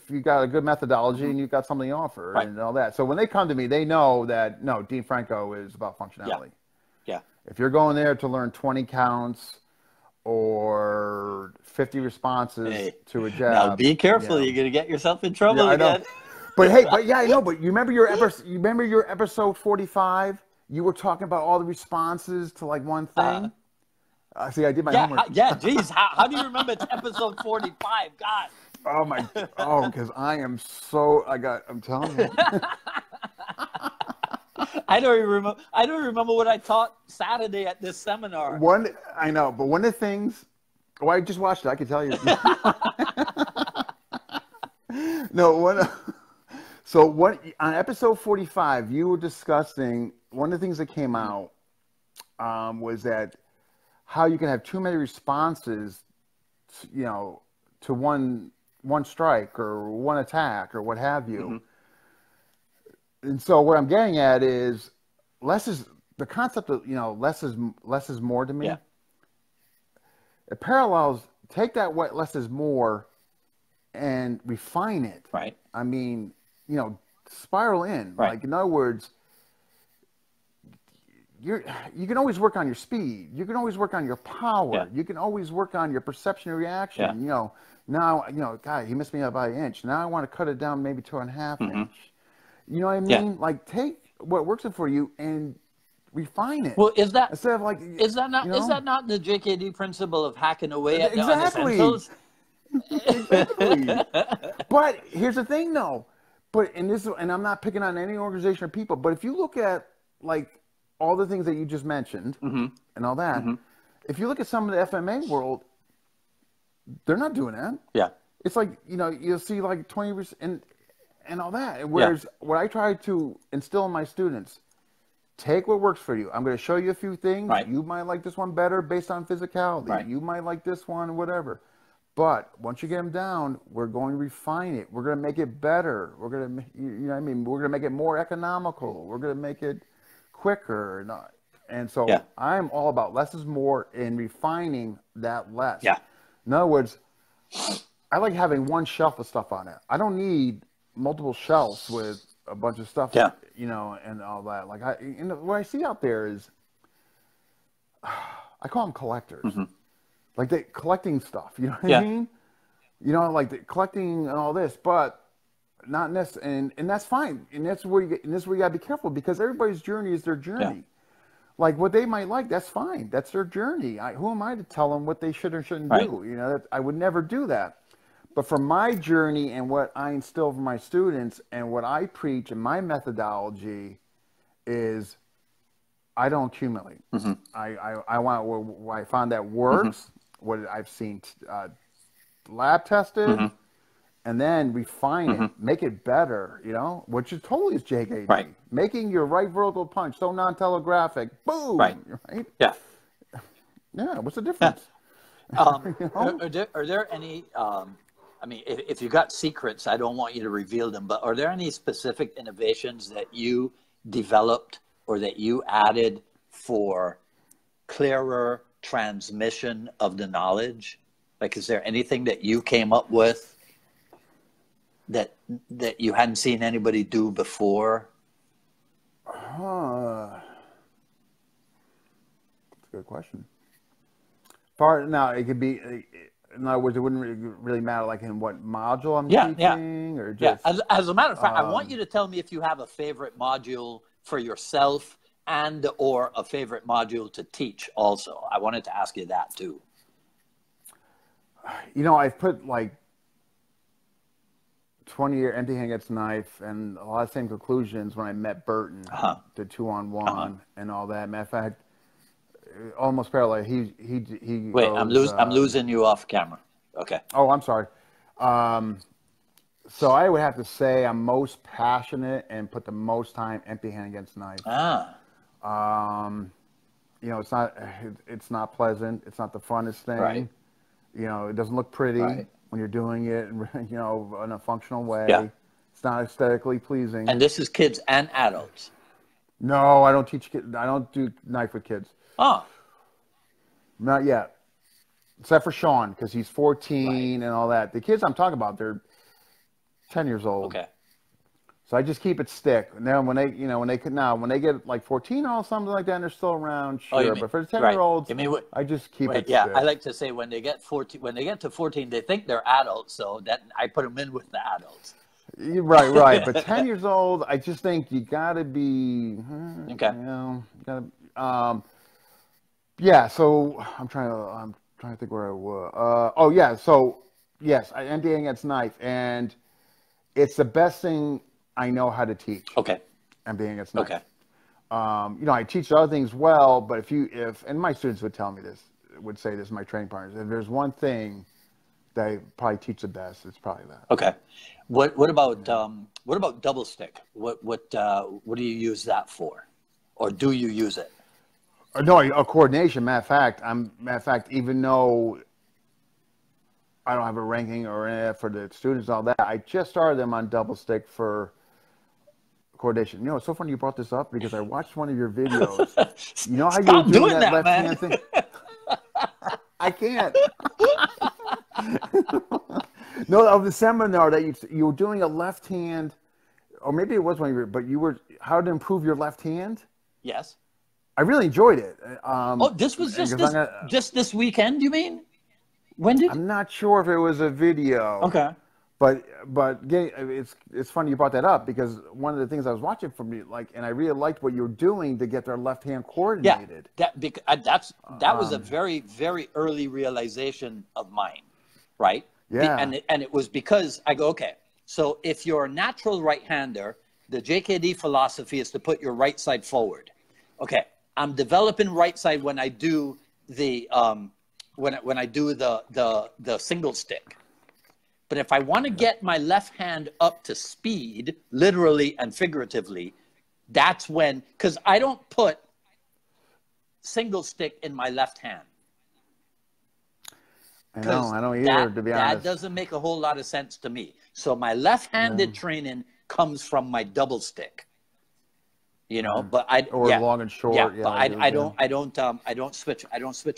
you got a good methodology and you've got something to offer and all that. So when they come to me, they know that no, Dean Franco is about functionality. Yeah. If you're going there to learn 20 counts or 50 responses to a jab. Now be careful, you're going to get yourself in trouble again. But hey, I know. But you remember your episode 45? You were talking about all the responses to like one thing. See, I did my homework. Geez, how do you remember it's episode 45? God. Because I am so. I'm telling you. I don't remember what I taught Saturday at this seminar. I know, but one of the things. Oh, I just watched it. I can tell you. On episode 45, you were discussing one of the things that came out was that how you can have too many responses, to one strike or one attack or what have you. Mm-hmm. And so what I'm getting at is the concept of, less is more to me. Yeah. It parallels, take that what less is more and refine it. Right. I mean, spiral in. Right. Like, in other words, you can always work on your speed. You can always work on your power. Yeah. You can always work on your perception and reaction. Yeah. Now, God, he missed me by an inch. Now I want to cut it down maybe to a half inch. You know what I mean? Like, take what works for you and refine it. Well, is that instead of like is that not you know? is that not the JKD principle of hacking away at Exactly. the essentials? Exactly. But here's the thing, though. And I'm not picking on any organization or people, but if you look at like all the things that you just mentioned and all that, if you look at some of the FMA world, they're not doing that. Yeah. It's like, you know, you'll see like 20% and all that. Whereas what I try to instill in my students, take what works for you. I'm going to show you a few things. Right. You might like this one better based on physicality. Right. You might like this one, whatever. But once you get them down, we're going to refine it. We're going to make it better. We're going to, you know what I mean? We're going to make it more economical. We're going to make it quicker. And so I'm all about less is more and refining that less. Yeah. In other words, I like having one shelf of stuff on it. I don't need multiple shelves with a bunch of stuff, you know, and all that. Like what I see out there is, I call them collectors. Like they collecting stuff, you know what I mean? You know, like the collecting and all this, but not necessarily, and that's fine. And that's where you gotta be careful, because everybody's journey is their journey. Yeah. Like what they might like, that's fine. That's their journey. Who am I to tell them what they should or shouldn't do? You know, I would never do that. But for my journey and what I instill for my students and what I preach and my methodology is, I don't accumulate. I want what I found that works, what I've seen lab tested, and then refine it, make it better, you know, which is totally is JKD. Right. Making your right vertical punch so non-telegraphic, boom, right? Yeah. Yeah, what's the difference? You know? Are there any, I mean, if you got secrets, I don't want you to reveal them, but are there any specific innovations that you developed or that you added for clearer transmission of the knowledge? Like, is there anything that you came up with that you hadn't seen anybody do before? That's a good question. Now, it could be, in other words, it wouldn't really matter like in what module I'm teaching or just... Yeah, as a matter of fact, I want you to tell me if you have a favorite module for yourself and or a favorite module to teach also. I wanted to ask you that too. You know, I've put like 20-year empty hand against knife and a lot of same conclusions when I met Burton, the 2-on-1 and all that. Matter of fact, almost parallel. He Wait, goes, I'm losing you off camera. Okay. Oh, I'm sorry. So I would have to say I'm most passionate and put the most time empty hand against knife. You know, it's not pleasant. It's not the funnest thing. Right. You know, it doesn't look pretty when you're doing it, you know, in a functional way. Yeah. It's not aesthetically pleasing. And this is kids and adults. No, I don't teach kids. I don't do knife with kids. Oh. Not yet. Except for Sean, because he's 14 and all that. The kids I'm talking about, they're 10 years old. Okay. So I just keep it stick. And then when they get like 14 or something like that, and they're still around, sure. But for the 10-year-olds, I just keep it stick. I like to say when they get to 14, they think they're adults, so that I put them in with the adults. Right. But 10 years old, I just think you got to be, okay. You know, you got to, yeah. So I'm trying to think where I was. So yes, I empty against knife, and it's the best thing I know how to teach. Okay. Emptying against knife. Okay. You know, I teach other things well, but and my students would tell me this, would say this, my training partners, if there's one thing that I probably teach the best, it's probably that. Okay. What about double stick? What do you use that for, or do you use it? No, a coordination. Matter of fact, even though I don't have a ranking or for the students and all that, I just started them on double stick for coordination. You know, it's so funny you brought this up because I watched one of your videos. You know how you were doing that left hand thing? I can't. No, of the seminar that you were doing a left hand, or maybe it was when you were, but you were how to improve your left hand. Yes. I really enjoyed it. This was just this weekend, you mean? When did? I'm not sure if it was a video. Okay. it's funny you brought that up, because one of the things I was watching from you, like, and I really liked what you were doing to get their left hand coordinated. Yeah, that was a very, very early realization of mine, right? Yeah. And it was because I go, okay, so if you're a natural right-hander, the JKD philosophy is to put your right side forward. Okay, I'm developing right side when I do the when I do the single stick. But if I want to get my left hand up to speed, literally and figuratively, that's when, because I don't put single stick in my left hand. I don't either, to be honest. That doesn't make a whole lot of sense to me. So my left-handed training comes from my double stick. You know, but long and short. Yeah, but I don't switch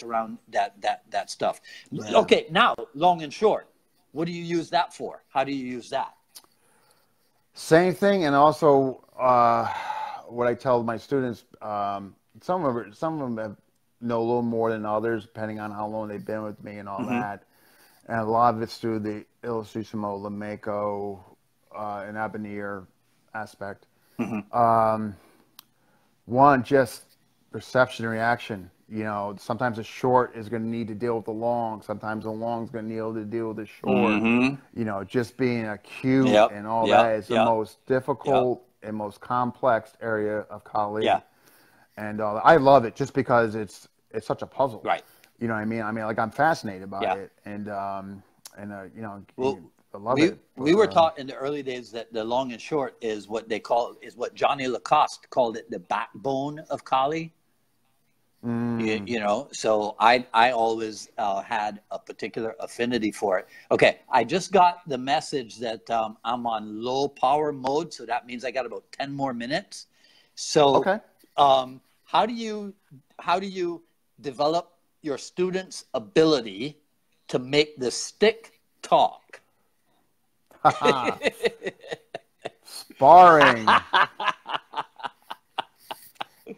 around that stuff. Yeah. Okay, now long and short. What do you use that for? How do you use that? Same thing, and also what I tell my students. Some of them know a little more than others, depending on how long they've been with me and all that. And a lot of it's through the Illustrissimo, Lameko, and Abonnier aspect. One, just perception and reaction. You know, sometimes a short is going to need to deal with the long. Sometimes the long is going to need to deal with the short. You know, just being acute and all that is the most difficult and most complex area of Kali. And I love it just because it's such a puzzle. Right. You know what I mean? I mean, like, I'm fascinated by it. And you know, I love it. We were taught in the early days that the long and short is what Johnny Lacoste called it, the backbone of Kali. You know, so I always had a particular affinity for it. Okay, I just got the message that I'm on low power mode, so that means I got about 10 more minutes. So, how do you develop your students' ability to make the stick talk? Sparring.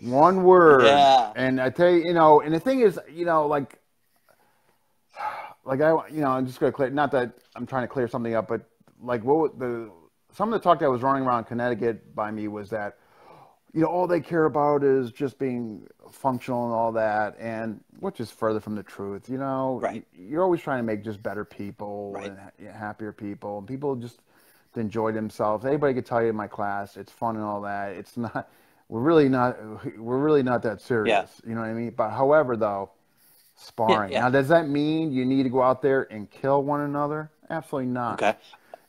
One word. Yeah. And I tell you, you know, and the thing is, you know, like I'm just going to clear, not that I'm trying to clear something up, but like some of the talk that was running around Connecticut by me was that, you know, all they care about is just being functional and all that, and which is further from the truth. You know, you're always trying to make just better people and happier people, and people just enjoy themselves. Anybody could tell you in my class, it's fun and all that. It's not. We're really not that serious. You know what I mean? But however, though, sparring. Now, does that mean you need to go out there and kill one another? Absolutely not. Okay.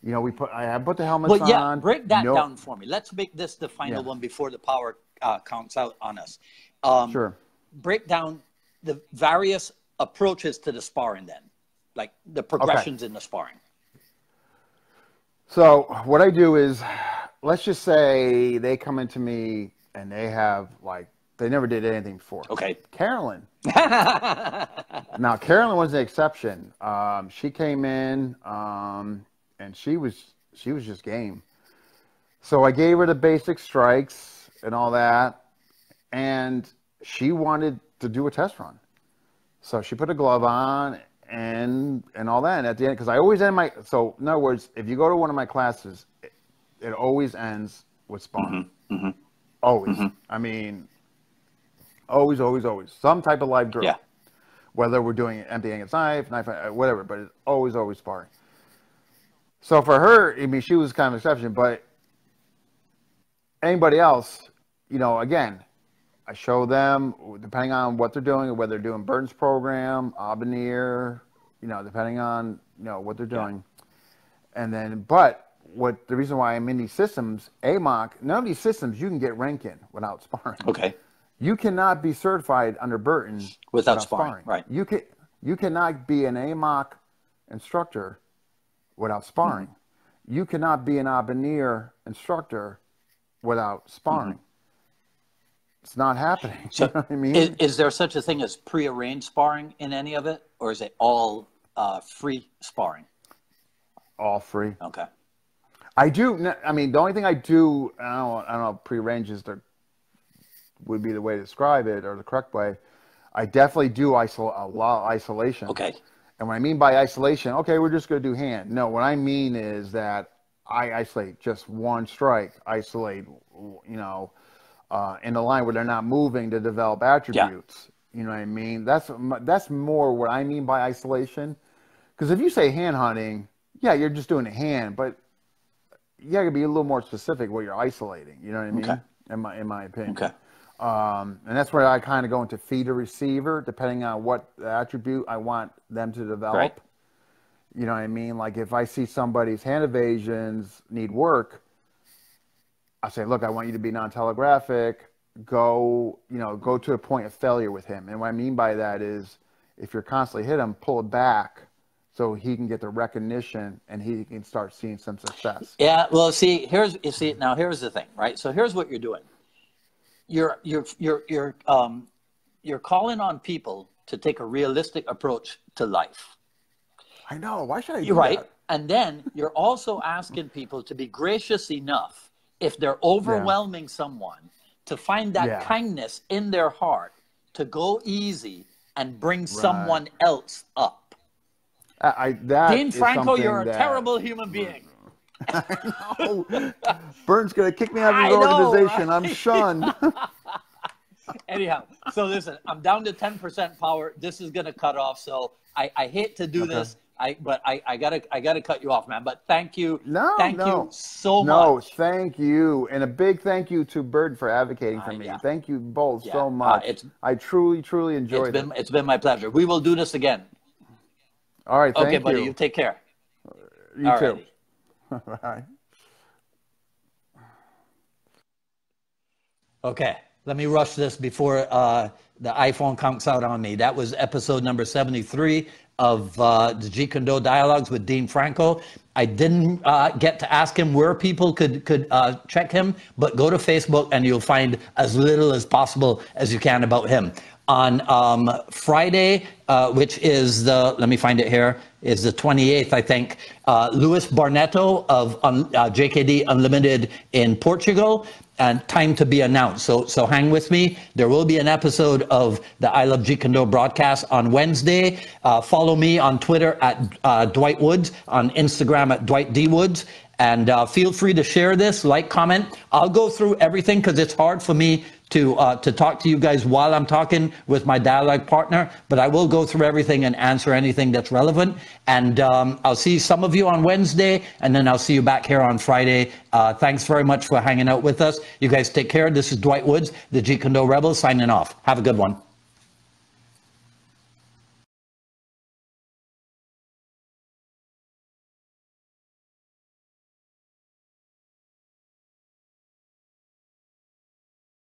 You know, I put the helmets on. Break that down for me. Let's make this the final one before the power counts out on us. Sure. Break down the various approaches to the sparring then, like the progressions in the sparring. So what I do is, let's just say they come into me and they have, like, they never did anything before. Okay. Carolyn. Now, Carolyn was the exception. She came in, and she was just game. So I gave her the basic strikes and all that, and she wanted to do a test run. So she put a glove on and all that. And at the end, because I always end so in other words, if you go to one of my classes, it always ends with sparring. Always. I mean, always. Some type of live drill. Yeah. Whether we're doing emptying a knife, whatever, but it's always sparring. So for her, I mean, she was kind of an exception, but anybody else, you know, again, I show them, depending on what they're doing, whether they're doing Burton's program, Abonnier, you know, depending on, you know, what they're doing. And then, but the reason why I'm in these systems, AMOC, none of these systems you can get rank in without sparring. Okay. You cannot be certified under Burton without sparring. Right. You cannot be an AMOC instructor without sparring. You cannot be an Abonnier instructor without sparring. It's not happening. So you know what I mean? Is there such a thing as prearranged sparring in any of it, or is it all free sparring? All free. Okay. I do. I mean, the only thing I do, I don't know, prearranged would be the way to describe it, or the correct way. I definitely do a lot of isolation. Okay. And what I mean by isolation, okay, we're just going to do hand. No, what I mean is that I isolate just one strike, isolate, in the line where they're not moving to develop attributes. You know what I mean? That's more what I mean by isolation. Because if you say hand hunting, yeah, you're just doing a hand, but you got to be a little more specific what you're isolating. You know what I mean? Okay. In my opinion. Okay. And that's where I kind of go into feed a receiver, depending on what attribute I want them to develop. Right. You know what I mean? Like if I see somebody's hand evasions need work, I say, look, I want you to be non-telegraphic. Go to a point of failure with him. And what I mean by that is if you're constantly hit him, pull it back so he can get the recognition and he can start seeing some success. Yeah. Well, here's the thing, right? So here's what you're doing. You're calling on people to take a realistic approach to life. I know. Why should I do right. that? And then you're also asking people to be gracious enough, if they're overwhelming someone, to find that kindness in their heart to go easy and bring someone else up. Dean Franco, you're a terrible human being. I know. Burton's going to kick me out of his organization. Right? I'm shunned. Anyhow, so listen, I'm down to 10% power. This is going to cut off. So I hate to do this. But I gotta cut you off, man. But thank you. Thank you so much. No, thank you. And a big thank you to Burton for advocating for me. Thank you both so much. I truly, truly enjoyed it. It's been my pleasure. We will do this again. All right, thank you. Okay, buddy, you take care. You too. Bye. Okay, let me rush this before the iPhone conks out on me. That was episode number 73 of the Jeet Kune Do Dialogues with Dean Franco. I didn't get to ask him where people could check him, but go to Facebook and you'll find as little as possible as you can about him. On Friday, which is let me find it here, is the 28th, I think, Luis Barneto of JKD Unlimited in Portugal, and time to be announced. So hang with me. There will be an episode of the I Love Jeet Kune Do broadcast on Wednesday. Follow me on Twitter at Dwight Woods, on Instagram at Dwight D. Woods. And feel free to share this, like, comment. I'll go through everything because it's hard for me to talk to you guys while I'm talking with my dialogue partner, but I will go through everything and answer anything that's relevant. And I'll see some of you on Wednesday, and then I'll see you back here on Friday. Thanks very much for hanging out with us. You guys take care. This is Dwight Woods, the Jeet Kune Do Rebel, signing off. Have a good one.